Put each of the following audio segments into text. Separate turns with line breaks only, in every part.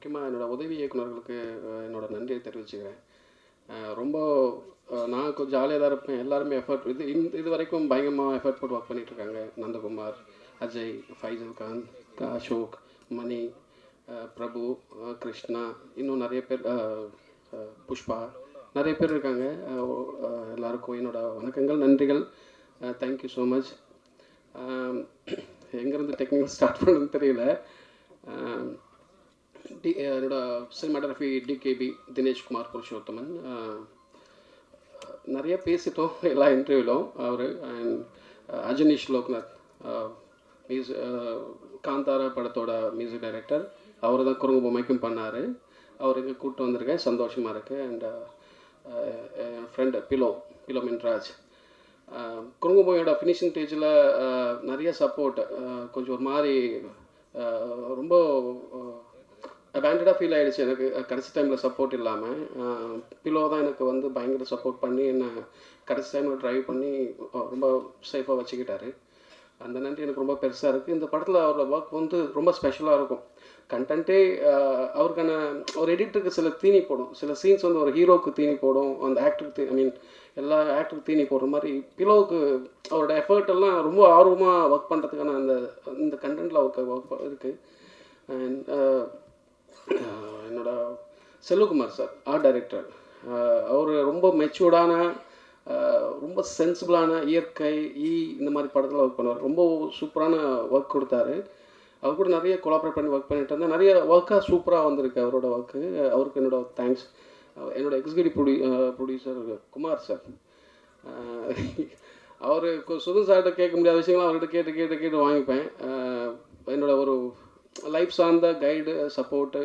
முக்கியமாக என்னோடய உதவி இயக்குநர்களுக்கு என்னோடய நன்றியை தெரிவிச்சுக்கிறேன். ரொம்ப நான் கொஞ்சம் ஜாலியாக தான் இருப்பேன். எல்லாருமே எஃபர்ட் இது வரைக்கும் பயங்கரமாக எஃபர்ட் போட்டு ஒர்க் பண்ணிகிட்ருக்காங்க. நந்தகுமார், அஜய், ஃபைசல் கான், அசோக், மணி, பிரபு, கிருஷ்ணா, இன்னும் நிறைய பேர், புஷ்பா, நிறைய பேர் இருக்காங்க. எல்லாருக்கும் என்னோடய வணக்கங்கள், நன்றிகள். Thank you so much. எங்கேருந்து டெக்னிக்கல் ஸ்டார்ட் பண்ணுறதுன்னு தெரியல. என்னோட சினிமாட்டோகிராஃபி டிகேபி தினேஷ்குமார் புருஷோத்தமன். நிறைய பேசிட்டோம் எல்லா இன்டர்வியூலும். அவர் அண்ட் அஜனீஷ் லோக்நாத், காந்தாரா படத்தோட மியூசிக் டைரக்டர். அவர் தான் குரங்கு பொம்மைக்கும் பண்ணார். அவருக்கு கூப்பிட்டு வந்திருக்கேன், சந்தோஷமாக இருக்குது. அண்ட் என் ஃப்ரெண்டு பிலோ மின்ராஜ். குரங்கு பொம்மையோட ஃபினிஷிங் ஸ்டேஜில் நிறைய சப்போர்ட், கொஞ்சம் ஒரு மாதிரி ரொம்ப அபேண்டடாக ஃபீல் ஆகிடுச்சு எனக்கு. கடைசி டைமில் சப்போர்ட் இல்லாமல் பிலோ தான் எனக்கு வந்து பயங்கர சப்போர்ட் பண்ணி என்னை கடைசி டைமில் ட்ரைவ் பண்ணி ரொம்ப சேஃபாக வச்சுக்கிட்டாரு. அந்த நன்றி எனக்கு ரொம்ப பெருசாக இருக்குது. இந்த படத்தில் அவரோட ஒர்க் வந்து ரொம்ப ஸ்பெஷலாக இருக்கும். கண்டென்ட்டே அவருக்கான ஒரு எடிட்டருக்கு சில தீனி போடும். சில சீன்ஸ் வந்து ஒரு ஹீரோவுக்கு தீனி போடும், அந்த ஆக்டருக்கு எல்லா ஆக்டருக்கு தீனி போடுற மாதிரி பிலோவுக்கு அவரோட எஃபர்ட் எல்லாம் ரொம்ப ஆர்வமாக ஒர்க் பண்ணுறதுக்கான இந்த கண்டென்ட்டில் அவருக்கு ஒர்க் இருக்குது. அண்ட் என்னோட செல்வகுமார் சார், ஆர்ட் டைரக்டர். அவர் ரொம்ப மெச்சூர்டான, ரொம்ப சென்சிபிளான இயற்கை இந்த மாதிரி படத்தில் ஒர்க் பண்ணுவார். ரொம்ப சூப்பரான ஒர்க் கொடுத்தாரு. அவர் கூட நிறைய கொலாபரேட் பண்ணி ஒர்க் பண்ணிட்டு இருந்தேன். நிறைய ஒர்க்காக சூப்பராக வந்திருக்கு அவரோட ஒர்க்கு. அவருக்கு என்னோட தேங்க்ஸ். என்னோட எக்ஸிக்யூட்டிவ் ப்ரொடியூசர் குமார் சார். அவர் சுதன் சார்கிட்ட கேட்க முடியாத விஷயங்கள்லாம் அவர்கிட்ட கேட்டு வாங்கிப்பேன். என்னோட ஒரு லைஃப் சார்ந்த கைடு, சப்போர்ட்டு,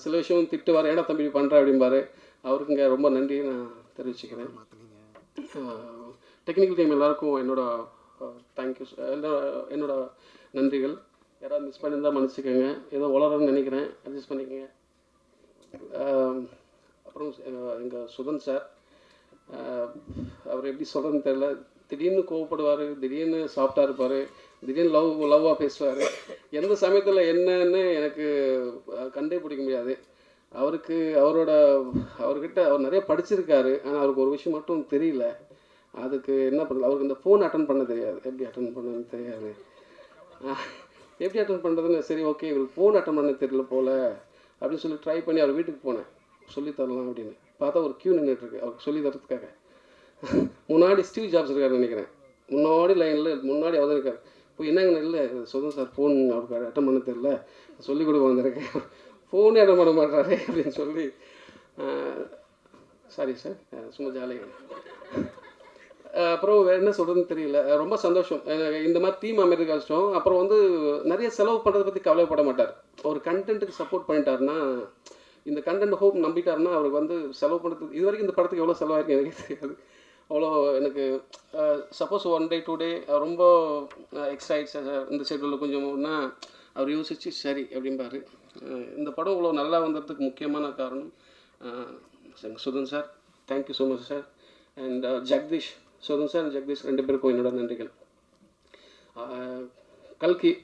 சில விஷயம் திட்டு வர ஏன்னா தம்பி பண்ணுறேன் அப்படிம்பாரு. அவருக்குங்க ரொம்ப நன்றி நான் தெரிவிச்சுக்கிறேன். டெக்னிக்கல் டீம் எல்லாருக்கும் என்னோட தேங்க்யூ, என்னோட நன்றிகள். யாராவது மிஸ் பண்ணியிருந்தால் மன்னிச்சுக்கோங்க. ஏதோ வளரன்னு நினைக்கிறேன், அட்ஜஸ்ட் பண்ணிக்கோங்க. அப்புறம் எங்கள் சுதன் சார், அவர் எப்படி சொல்கிறதுன்னு தெரியல. திடீர்னு கோவப்படுவார், திடீர்னு சாஃப்டாக இருப்பார், திடீர்னு லவ்வாக பேசுவார். எந்த சமயத்தில் என்னன்னு எனக்கு கண்டே பிடிக்க முடியாது. அவர்கிட்ட அவர் நிறைய படிச்சிருக்காரு. ஆனால் அவருக்கு ஒரு விஷயம் மட்டும் தெரியல. அதுக்கு என்ன பண்ணுறது, அவருக்கு இந்த ஃபோன் அட்டன் பண்ண தெரியாது. எப்படி அட்டன் பண்ணணும்னு தெரியாது. எப்படி அட்டன் பண்ணுறதுன்னு, சரி ஓகே இவருக்கு ஃபோன் அட்டன் பண்ண தெரியல போல் அப்படின்னு சொல்லி ட்ரை பண்ணி அவர் வீட்டுக்கு போனேன், சொல்லித்தரலாம் அப்படின்னு. பார்த்தா ஒரு க்யூ நின்றுட்டுருக்கு அவருக்கு சொல்லி தரத்துக்காக. முன்னாடி ஸ்டீவ் ஜாப்ஸ் இருக்காருன்னு நினைக்கிறேன். முன்னாடி லைனில் முன்னாடி அவர் இருக்கார். இப்போ என்னங்க, இல்லை சொல்லுங்கள் சார், ஃபோன் அவருக்கு அட்டன் பண்ண தெரியல, சொல்லிக் கொடுக்க வந்திருக்கேன், ஃபோனே அட்டன் பண்ண மாட்டாரே அப்படின்னு சொல்லி. சாரி சார், சும்மா ஜாலியாக. அப்புறம் வேறு என்ன சொல்கிறதுன்னு தெரியல. ரொம்ப சந்தோஷம். இந்த மாதிரி டீம் அமைறது கஷ்டம். அப்புறம் வந்து நிறைய செலவு பண்ணுறதை பற்றி கவலைப்பட மாட்டார். ஒரு கண்டென்ட்டுக்கு சப்போர்ட் பண்ணிட்டாருன்னா, இந்த கண்டென்ட் ஹோப் நம்பிட்டாருன்னா அவருக்கு வந்து செலவு பண்ணுறதுக்கு இது வரைக்கும் இந்த படத்துக்கு எவ்வளோ செலவாயிருக்கு எனக்கு தெரியாது. அவ்வளோ எனக்கு சப்போஸ் 1 day 2 day ரொம்ப எக்ஸ்ட்ரா ஆகிடுச்சு இந்த ஷெட்யூலில் கொஞ்சம்னா அவர் யோசிச்சு சரி அப்படிம்பாரு. இந்த படம் இவ்வளோ நல்லா வந்ததுக்கு முக்கியமான காரணம் Sudhan sir. Thank you so much sir. And Jagadish, Sudhan sir, Jagadish 2 பேருக்கும் என்னோட நன்றிகள். கல்கி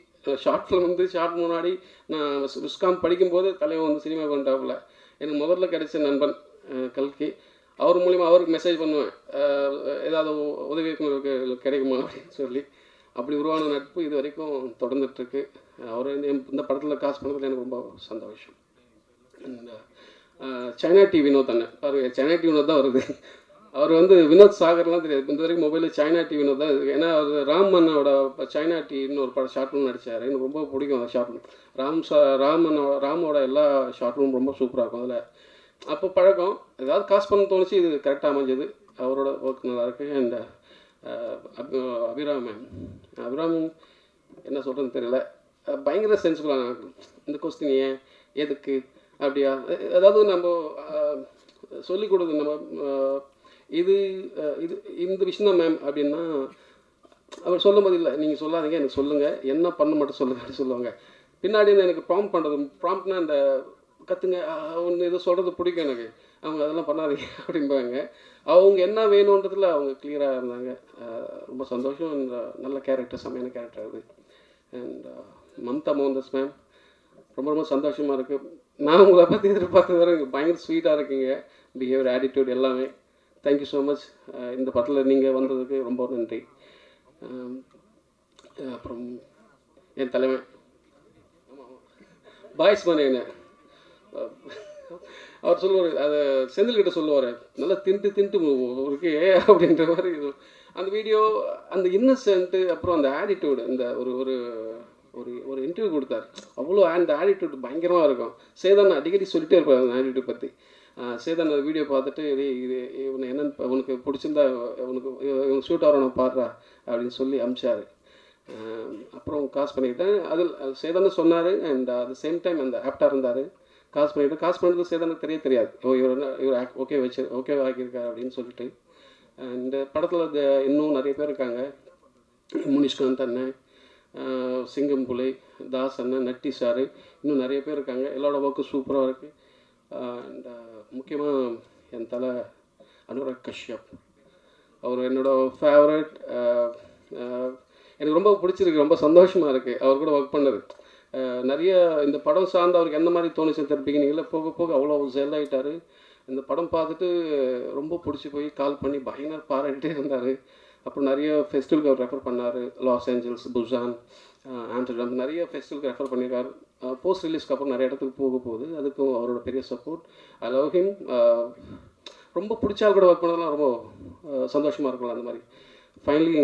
ஷார்ட் ஃபிலிம் வந்து முன்னாடி நான் விஸ்காம் படிக்கும்போது தலைவன் வந்து சினிமா பண்ணிட்டாப்புல. எனக்கு முதல்ல கிடைச்ச நண்பன் கல்கி. அவர் மூலிமா அவருக்கு மெசேஜ் பண்ணுவேன், ஏதாவது உதவி இயக்குனருக்கு கிடைக்குமா அப்படின்னு சொல்லி. அப்படி உருவான நட்பு இது வரைக்கும் தொடர்ந்துட்டுருக்கு. அவர் இந்த படத்தில் காசு பண்ணதில் எனக்கு ரொம்ப சந்தோஷம். இந்த சைனா டி வினோத் அண்ணன் பாருங்க, சைனா டி வினோத் தான் வருது. அவர் வந்து வினோத் சாகர்லாம் தெரியாது. இந்த வரைக்கும் மொபைலில் சைனா டி வினோத் தான் இருக்குது. ஏன்னா அவர் ராம் அண்ணனோட சைனா டின்னு ஒரு படம் ஷார்ட் ஃபிலிம் நடித்தார். எனக்கு ரொம்ப பிடிக்கும் அந்த ஷார்ட் ஃபிலிம். ராமோட எல்லா ஷார்ட் ஃபிலிம் ரொம்ப சூப்பராக இருக்கும். அதில் அப்போ பழக்கம், ஏதாவது காசு பண்ண தோணுச்சு, இது கரெக்டாக அமைஞ்சது. அவரோட ஒர்க் நல்லாயிருக்கு. அண்ட் அபிராம் என்ன சொல்கிறதுன்னு தெரியல, பயங்கர சென்சிபிளான இந்த கொஸ்டின் ஏன் எதுக்கு அப்படியா, அதாவது நம்ம சொல்லிக் கொடுக்குது நம்ம இது இந்த விஷயம் தான் மேம் அப்படின்னா அவர் சொல்லும் போது இல்லை நீங்கள் சொல்லாதீங்க, எனக்கு சொல்லுங்கள், என்ன பண்ண மட்டும் சொல்லுங்கன்னு சொல்லுவாங்க. பின்னாடி எனக்கு ப்ராம்ப்ட் பண்ணுறது, ப்ராம்ப்ட்னா இந்த கற்றுங்க ஒன்று எதோ சொல்கிறது பிடிக்கும் எனக்கு, அவங்க அதெல்லாம் பண்ணாதீங்க அப்படிம்பாங்க. அவங்க என்ன வேணுன்றதில் அவங்க கிளியராக இருந்தாங்க. ரொம்ப சந்தோஷம். நல்ல கேரக்டர், செம்மையான கேரக்டர் அது. அண்ட் மம்தா மோகன்தாஸ் மேம் ரொம்ப ரொம்ப சந்தோஷமாக இருக்குது. நான் உங்களை பற்றி எதிர்பார்த்தது வரை பயங்கர ஸ்வீட்டாக இருக்கீங்க, பிஹேவியர், ஆட்டிடியூட் எல்லாமே. Thank you so much. இந்த படத்தில் நீங்கள் வந்ததுக்கு ரொம்ப நன்றி. அப்புறம் என் தலைவன் பாய்ஸ் மனேன்னு அவர் சொல்லுவார், அதை செந்தில்கிட்ட சொல்லுவார், நல்லா தின்ட்டு இருக்கே அப்படின்ற மாதிரி. அந்த வீடியோ, அந்த இன்னசென்ட்டு, அப்புறம் அந்த ஆட்டிடியூடு, இந்த ஒரு ஒரு ஒரு ஒரு இன்டர்வியூ கொடுத்தார், அவ்வளோ அந்த ஆட்டிடியூட் பயங்கரமாக இருக்கும். சேதன் அடிக்கடி சொல்லிட்டே இருப்பார் அந்த ஆட்டிடியூட் பற்றி. சேதன் அந்த வீடியோ பார்த்துட்டு, இது இவனை என்னென்னு உனக்கு பிடிச்சிருந்தா இவனுக்கு ஷூட் ஆகிறவனை பாடுறா அப்படின்னு சொல்லி அமிச்சார். அப்புறம் காசு பண்ணிக்கிட்டேன். அதில் சேதன்னு சொன்னார். And at the same time அந்த ஆப்டாக இருந்தார். காசு பண்ணிவிட்டு, காசு பண்ணுறது சேதனுக்கு தெரியாது. இவர் ஓகே ஆக்கியிருக்காரு அப்படின்னு சொல்லிட்டு. இந்த படத்தில் இன்னும் நிறைய பேர் இருக்காங்க. முனிஷ்காந்த் அண்ணன், சிங்கம் புலை, தாஸ் அண்ணன், நட்டி சார், இன்னும் நிறைய பேர் இருக்காங்க. எல்லாரோட ஒர்க்கும் சூப்பராக இருக்குது. அண்ட் முக்கியமாக என் தலை அனுராக் கஷ்யப், அவர் என்னோடய ஃபேவரட். எனக்கு ரொம்ப பிடிச்சிருக்கு, ரொம்ப சந்தோஷமாக இருக்குது அவர் கூட ஒர்க் பண்ணது. நிறைய இந்த படம் சார்ந்து அவருக்கு எந்த மாதிரி தோணுச்சு பிகினிங்கில், போக போக அவ்வளோ ஜெல் ஆகிட்டார். இந்த படம் பார்த்துட்டு ரொம்ப பிடிச்சி போய் கால் பண்ணி பயங்கர பாராட்டிகிட்டே இருந்தார். அப்புறம் நிறைய ஃபெஸ்டிவலுக்கு அவர் ரெஃபர் பண்ணார். லாஸ் ஏஞ்சல்ஸ், புசான், ஆம்ஸ்டர்டாம், நிறைய ஃபெஸ்டிவலுக்கு ரெஃபர் பண்ணியிருக்காரு. போஸ்ட் ரிலீஸ்க்கு அப்புறம் நிறைய இடத்துக்கு போக போகுது. அதுக்கும் அவரோட பெரிய சப்போர்ட். I love him. ரொம்ப பிடிச்சால் கூட ஒர்க் பண்ணதெல்லாம் ரொம்ப சந்தோஷமாக இருக்கலாம். அந்த மாதிரி ஃபைனலி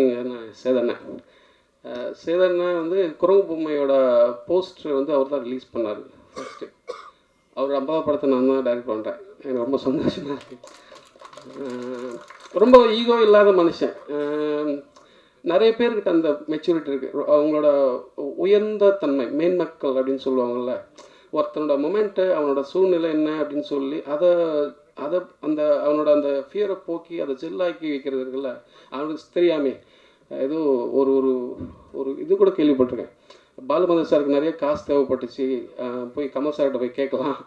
சேதன்னா வந்து குரங்கு பொம்மையோட போஸ்டர் வந்து அவர் தான் ரிலீஸ் பண்ணார் ஃபஸ்ட்டு. அவர் 50 படத்தை நான் தான் டைரக்ட் பண்ணுறேன். எனக்கு ரொம்ப சந்தோஷமாக இருக்குது. ரொம்ப ஈகோ இல்லாத மனுஷன். நிறைய பேர்கிட்ட அந்த மெச்சூரிட்டி இருக்குது. அவங்களோட உயர்ந்த தன்மை, மேன்மக்கள் அப்படின்னு சொல்லுவாங்கள்ல, ஒருத்தனோட மொமெண்ட்டு, அவனோட சூழ்நிலை என்ன அப்படின்னு சொல்லி அதை அவனோட அந்த ஃபியரை போக்கி அதை ஜெல்லாக்கி வைக்கிறது இருக்குல்ல, அவனுக்கு தெரியாமே ஏதோ ஒரு ஒரு ஒரு இது கூட கேள்விப்பட்டிருக்கேன். பாலுமந்திர சாருக்கு நிறைய காசு தேவைப்பட்டுச்சு, போய் கமல் சார்கிட்ட போய் கேட்கலாம்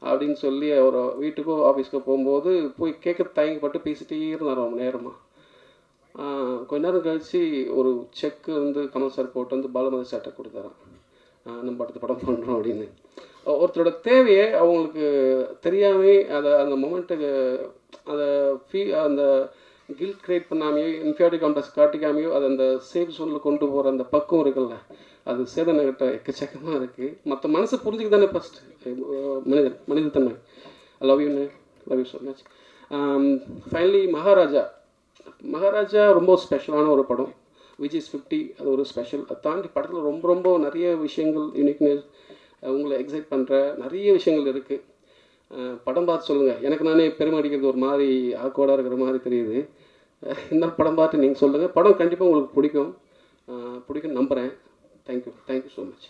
அப்படின்னு சொல்லி அவர் வீட்டுக்கோ ஆஃபீஸ்க்கோ போகும்போது போய் கேட்க தயங்கப்பட்டு பேசிகிட்டே இருந்தார் ரொம்ப நேரமாக. கொஞ்ச நேரம் கழித்து ஒரு செக்கு வந்து கமல் சார் போட்டு வந்து பாலுமந்திர சார்கிட்ட கொடுத்தாரான், நம்ம அடுத்த படம் பண்ணுறோம் அப்படின்னு. ஒருத்தரோட தேவையை அவங்களுக்கு தெரியாமே அந்த மொமெண்ட்டுக்கு அந்த கில்ட் கிரியேட் பண்ணாமையோ, இன்ஃபியாரிட்டி காம்ப்ளெக்ஸ் காட்டிக்காமையோ, அது அந்த சேஃப் ஜோனில் கொண்டு போகிற அந்த பக்கம் இருக்குல்ல, அது சேதனகிட்ட எக்கச்சக்கமாக இருக்குது. மற்ற மனசை புரிஞ்சுக்க தானே ஃபஸ்ட்டு மனிதத்தன்மை. I love you so much. Finally Maharaja ரொம்ப ஸ்பெஷலான ஒரு படம். விஜய்ஸ் 50 அது ஒரு ஸ்பெஷல். அதை தாண்டி படத்தில் ரொம்ப ரொம்ப நிறைய விஷயங்கள், யூனிக்னஸ், உங்களை எக்ஸைட் பண்ணுற நிறைய விஷயங்கள் இருக்குது. படம் பார்த்து சொல்லுங்கள். எனக்கு நானே பெருமை அடிக்கிறது ஒரு மாதிரி ஆக்வர்டாக இருக்கிற மாதிரி தெரியுது. இந்த படம் பார்த்து நீங்கள் சொல்லுங்கள். படம் கண்டிப்பாக உங்களுக்கு பிடிக்கும் நம்புகிறேன். Thank you so much.